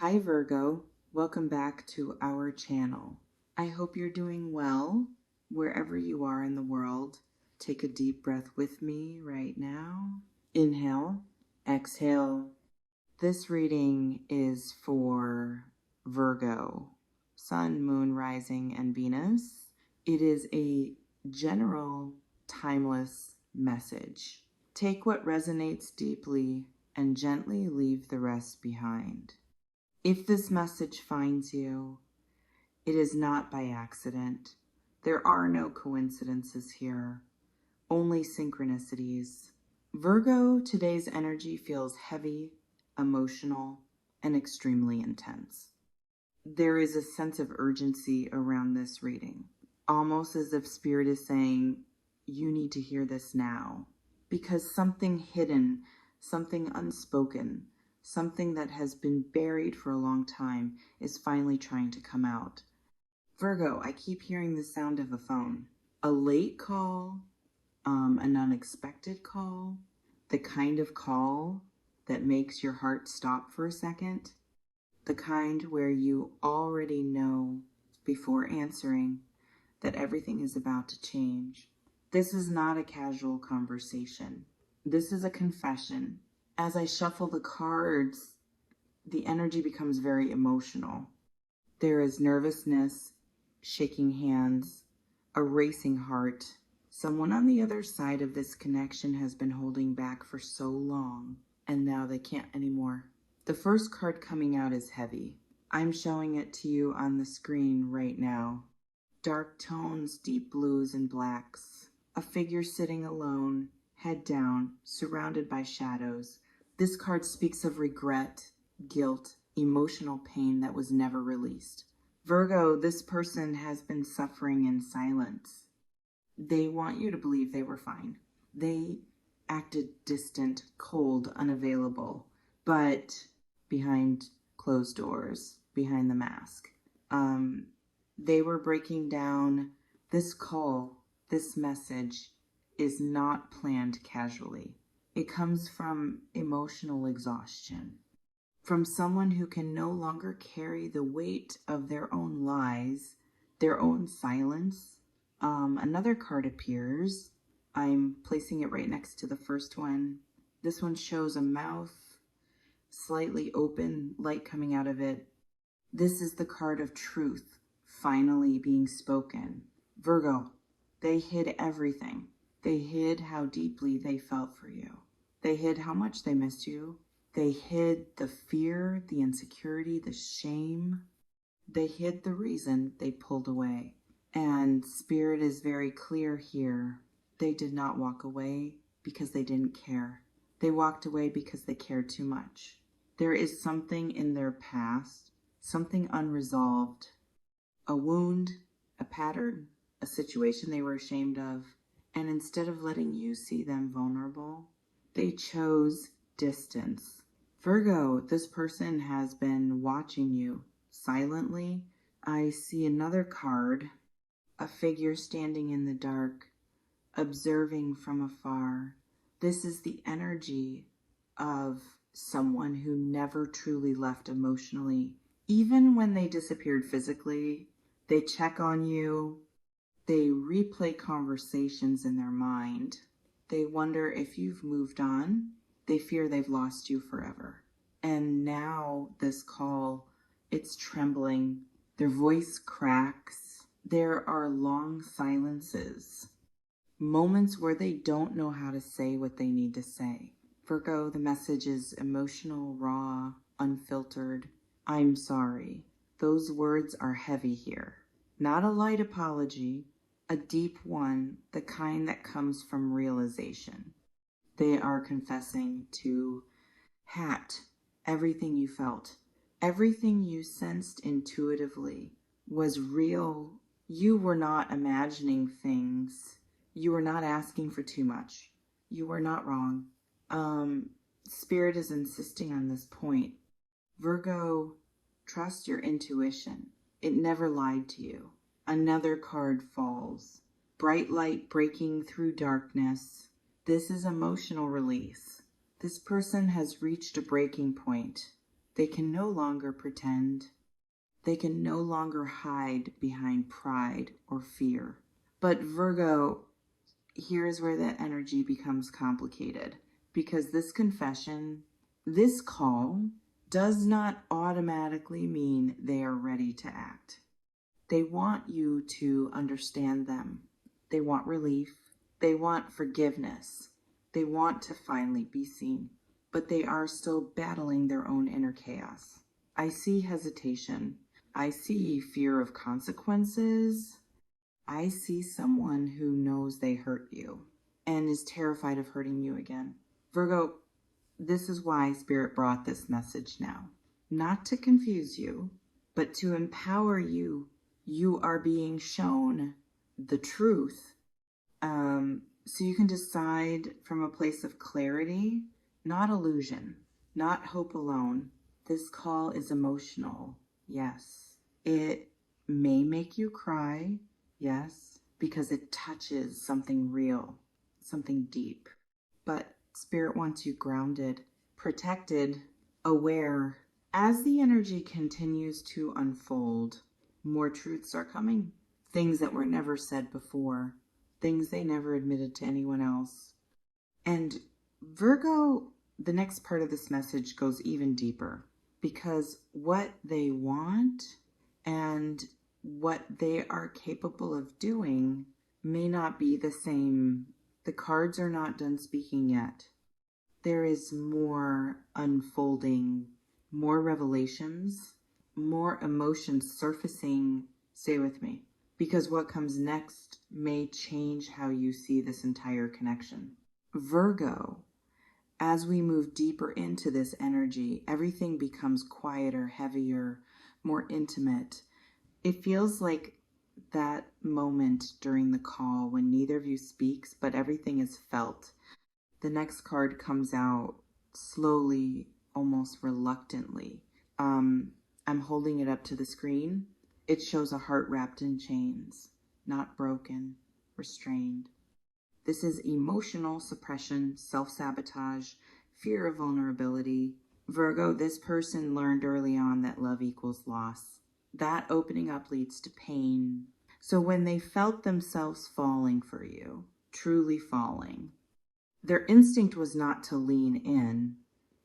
Hi Virgo, welcome back to our channel. I hope you're doing well wherever you are in the world. Take a deep breath with me right now. Inhale, exhale. This reading is for Virgo, Sun, Moon, Rising, and Venus. It is a general, timeless message. Take what resonates deeply and gently leave the rest behind. If this message finds you, it is not by accident. There are no coincidences here, only synchronicities. Virgo, today's energy feels heavy, emotional, and extremely intense. There is a sense of urgency around this reading, almost as if Spirit is saying, you need to hear this now, because something hidden, something unspoken, something that has been buried for a long time is finally trying to come out. Virgo, I keep hearing the sound of a phone. A late call, an unexpected call, the kind of call that makes your heart stop for a second, the kind where you already know before answering that everything is about to change. This is not a casual conversation. This is a confession. As I shuffle the cards, the energy becomes very emotional. There is nervousness, shaking hands, a racing heart. Someone on the other side of this connection has been holding back for so long, and now they can't anymore. The first card coming out is heavy. I'm showing it to you on the screen right now. Dark tones, deep blues and blacks. A figure sitting alone, head down, surrounded by shadows. This card speaks of regret, guilt, emotional pain that was never released. Virgo, this person has been suffering in silence. They want you to believe they were fine. They acted distant, cold, unavailable, but behind closed doors, behind the mask. They were breaking down. This call, this message is not planned casually. It comes from emotional exhaustion, from someone who can no longer carry the weight of their own lies, their own silence. Another card appears. I'm placing it right next to the first one. This one shows a mouth, slightly open, light coming out of it. This is the card of truth, finally being spoken. Virgo, they hid everything. They hid how deeply they felt for you. They hid how much they missed you. They hid the fear, the insecurity, the shame. They hid the reason they pulled away. And Spirit is very clear here. They did not walk away because they didn't care. They walked away because they cared too much. There is something in their past, something unresolved, a wound, a pattern, a situation they were ashamed of. And instead of letting you see them vulnerable, they chose distance. Virgo, this person has been watching you silently. I see another card, a figure standing in the dark, observing from afar. This is the energy of someone who never truly left emotionally. Even when they disappeared physically, they check on you. They replay conversations in their mind. They wonder if you've moved on. They fear they've lost you forever. And now this call, it's trembling. Their voice cracks. There are long silences. Moments where they don't know how to say what they need to say. Virgo, the message is emotional, raw, unfiltered. I'm sorry. Those words are heavy here. Not a light apology, a deep one, the kind that comes from realization. They are confessing to everything you felt, everything you sensed intuitively was real. You were not imagining things. You were not asking for too much. You were not wrong. Spirit is insisting on this point. Virgo, trust your intuition. It never lied to you. Another card falls. Bright light breaking through darkness. This is emotional release. This person has reached a breaking point. They can no longer pretend. They can no longer hide behind pride or fear. But Virgo, here's where the energy becomes complicated, because this confession, this call, does not automatically mean they are ready to act. They want you to understand them. They want relief. They want forgiveness. They want to finally be seen, but they are still battling their own inner chaos. I see hesitation. I see fear of consequences. I see someone who knows they hurt you and is terrified of hurting you again. Virgo, this is why Spirit brought this message now. Not to confuse you, but to empower you. You are being shown the truth. So you can decide from a place of clarity, not illusion, not hope alone. This call is emotional. Yes. It may make you cry. Yes. Because it touches something real, something deep. But Spirit wants you grounded, protected, aware. As the energy continues to unfold, more truths are coming. Things that were never said before. Things they never admitted to anyone else. And Virgo, the next part of this message goes even deeper, because what they want and what they are capable of doing may not be the same. The cards are not done speaking yet. There is more unfolding, more revelations, more emotions surfacing. Stay with me, because what comes next may change how you see this entire connection. Virgo, as we move deeper into this energy, everything becomes quieter, heavier, more intimate. It feels like that moment during the call when neither of you speaks, but everything is felt. The next card comes out slowly, almost reluctantly. I'm holding it up to the screen. It shows a heart wrapped in chains, not broken, restrained. This is emotional suppression, self-sabotage, fear of vulnerability. Virgo, this person learned early on that love equals loss. That opening up leads to pain. So when they felt themselves falling for you, truly falling, their instinct was not to lean in,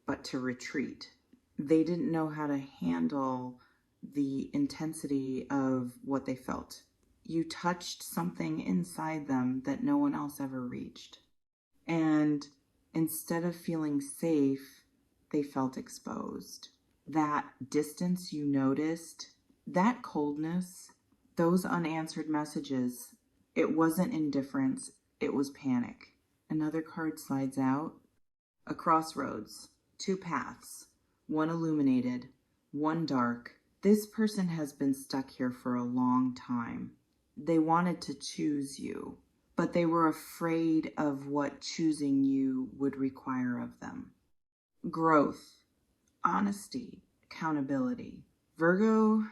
but to retreat. They didn't know how to handle the intensity of what they felt. You touched something inside them that no one else ever reached. And instead of feeling safe, they felt exposed. That distance you noticed, that coldness, those unanswered messages, it wasn't indifference, it was panic. Another card slides out. A crossroads, two paths, one illuminated, one dark. This person has been stuck here for a long time. They wanted to choose you, but they were afraid of what choosing you would require of them. Growth, honesty, accountability. Virgo,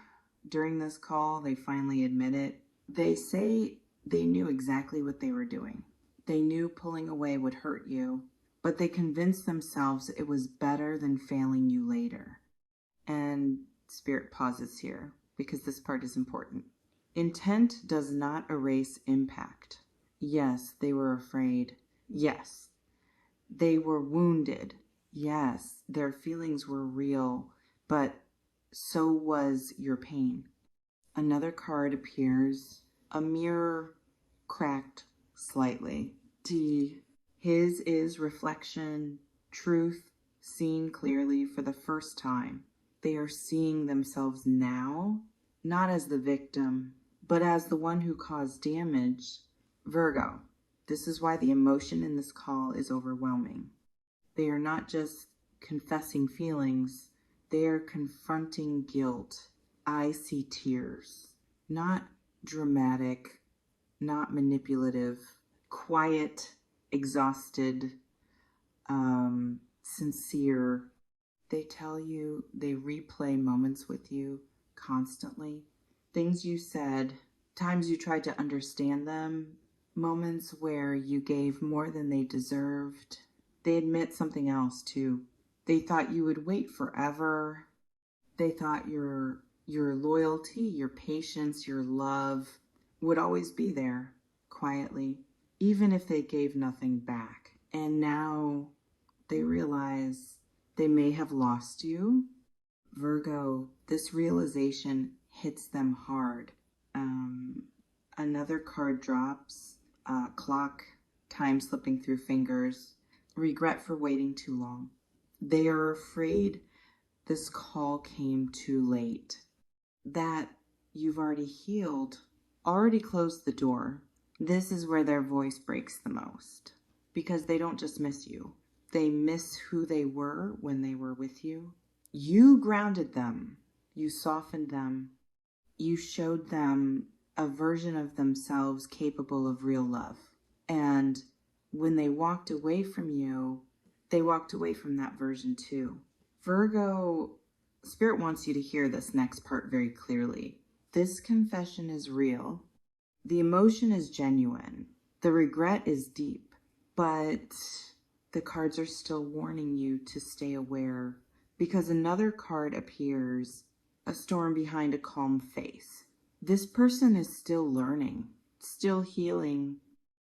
during this call, they finally admit it. They say they knew exactly what they were doing. They knew pulling away would hurt you, but they convinced themselves it was better than failing you later. And Spirit pauses here, because this part is important. Intent does not erase impact. Yes, they were afraid. Yes, they were wounded. Yes, their feelings were real, but so was your pain. Another card appears, a mirror cracked slightly. His is reflection, truth, seen clearly for the first time. They are seeing themselves now, not as the victim, but as the one who caused damage. Virgo, this is why the emotion in this call is overwhelming. They are not just confessing feelings, they are confronting guilt. I see tears, not dramatic, not manipulative, quiet, exhausted, sincere. They tell you, they replay moments with you constantly. Things you said, times you tried to understand them, moments where you gave more than they deserved. They admit something else too. They thought you would wait forever. They thought your loyalty, your patience, your love would always be there quietly, even if they gave nothing back. And now they realize they may have lost you. Virgo, this realization hits them hard. Another card drops, clock, time slipping through fingers, regret for waiting too long. They are afraid this call came too late, that you've already healed, already closed the door. This is where their voice breaks the most, because they don't just miss you. They miss who they were when they were with you. You grounded them. You softened them. You showed them a version of themselves capable of real love. And when they walked away from you, they walked away from that version too. Virgo, Spirit wants you to hear this next part very clearly. This confession is real. The emotion is genuine. The regret is deep. But the cards are still warning you to stay aware, because another card appears, a storm behind a calm face. This person is still learning, still healing,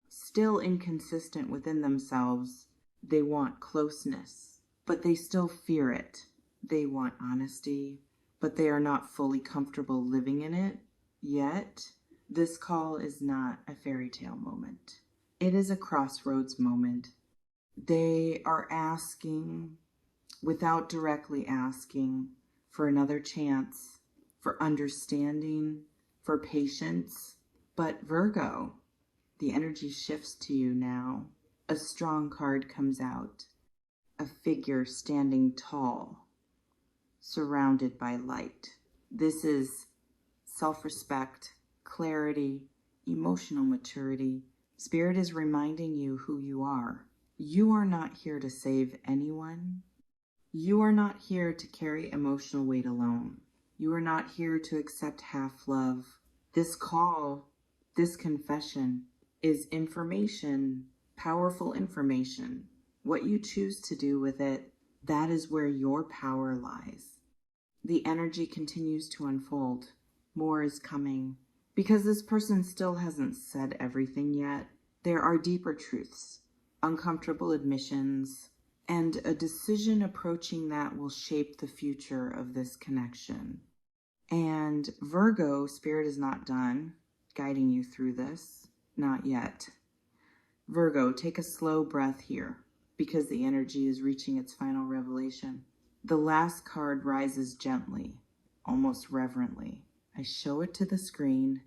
still inconsistent within themselves. They want closeness, but they still fear it. They want honesty, but they are not fully comfortable living in it yet. This call is not a fairy tale moment. It is a crossroads moment. They are asking, without directly asking, for another chance, for understanding, for patience. But Virgo, the energy shifts to you now. A strong card comes out. A figure standing tall, surrounded by light. This is self-respect, clarity, emotional maturity. Spirit is reminding you who you are. You are not here to save anyone. You are not here to carry emotional weight alone. You are not here to accept half love. This call, this confession, is information, powerful information. What you choose to do with it, that is where your power lies. The energy continues to unfold. More is coming. Because this person still hasn't said everything yet, there are deeper truths, uncomfortable admissions, and a decision approaching that will shape the future of this connection. And Virgo, Spirit is not done guiding you through this. Not yet. Virgo, take a slow breath here, because the energy is reaching its final revelation. The last card rises gently, almost reverently. I show it to the screen.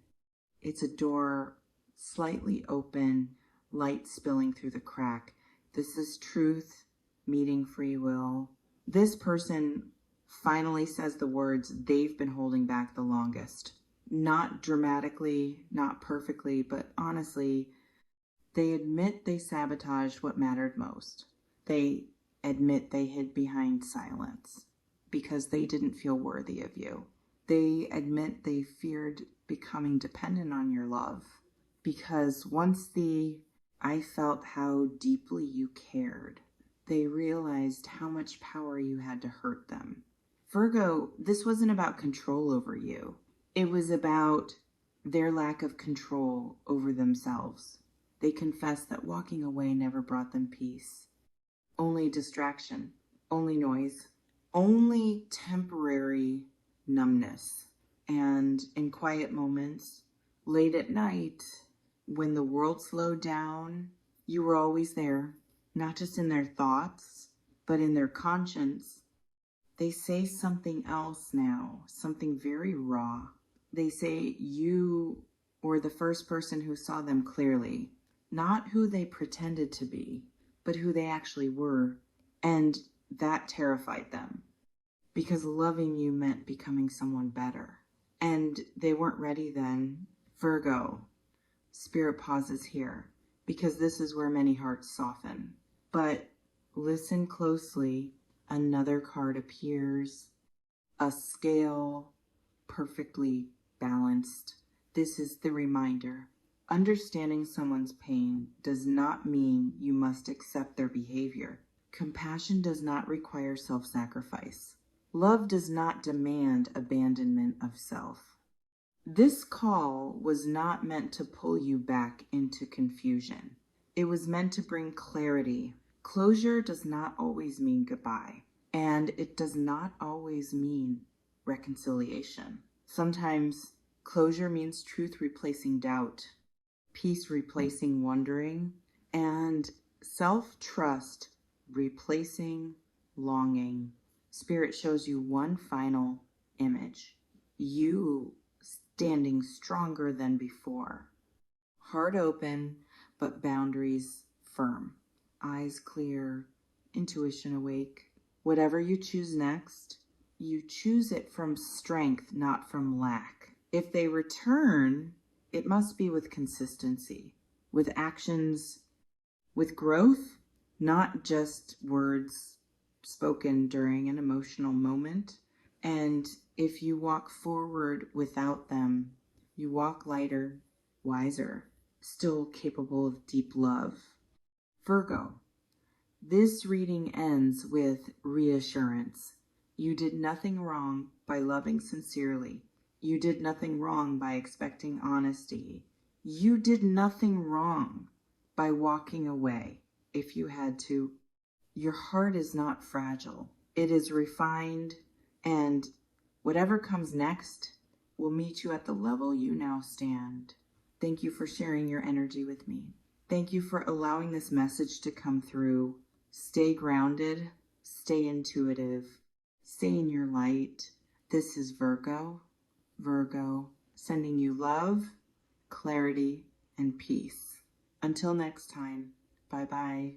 It's a door slightly open, light spilling through the crack. This is truth meeting free will. This person finally says the words they've been holding back the longest. Not dramatically, not perfectly, but honestly, they admit they sabotaged what mattered most. They admit they hid behind silence because they didn't feel worthy of you. They admit they feared becoming dependent on your love, because once I felt how deeply you cared, they realized how much power you had to hurt them. Virgo, this wasn't about control over you. It was about their lack of control over themselves. They confessed that walking away never brought them peace. Only distraction, only noise, only temporary numbness. And in quiet moments, late at night, when the world slowed down, you were always there, not just in their thoughts, but in their conscience. They say something else now, something very raw. They say you were the first person who saw them clearly, not who they pretended to be, but who they actually were. And that terrified them, because loving you meant becoming someone better. And they weren't ready then. Virgo, Spirit pauses here, because this is where many hearts soften. But listen closely. Another card appears, a scale perfectly balanced. This is the reminder. Understanding someone's pain does not mean you must accept their behavior. Compassion does not require self-sacrifice. Love does not demand abandonment of self. This call was not meant to pull you back into confusion. It was meant to bring clarity. Closure does not always mean goodbye, and it does not always mean reconciliation. Sometimes closure means truth replacing doubt, peace replacing wondering, and self-trust replacing longing. Spirit shows you one final image. You standing stronger than before. Heart open, but boundaries firm. Eyes clear, intuition awake. Whatever you choose next, you choose it from strength, not from lack. If they return, it must be with consistency, with actions, with growth, not just words spoken during an emotional moment. And if you walk forward without them, you walk lighter, wiser, still capable of deep love. Virgo, this reading ends with reassurance. You did nothing wrong by loving sincerely. You did nothing wrong by expecting honesty. You did nothing wrong by walking away if you had to. Your heart is not fragile. It is refined, and whatever comes next will meet you at the level you now stand. Thank you for sharing your energy with me. Thank you for allowing this message to come through. Stay grounded, stay intuitive, stay in your light. This is Virgo, sending you love, clarity, and peace. Until next time, bye-bye.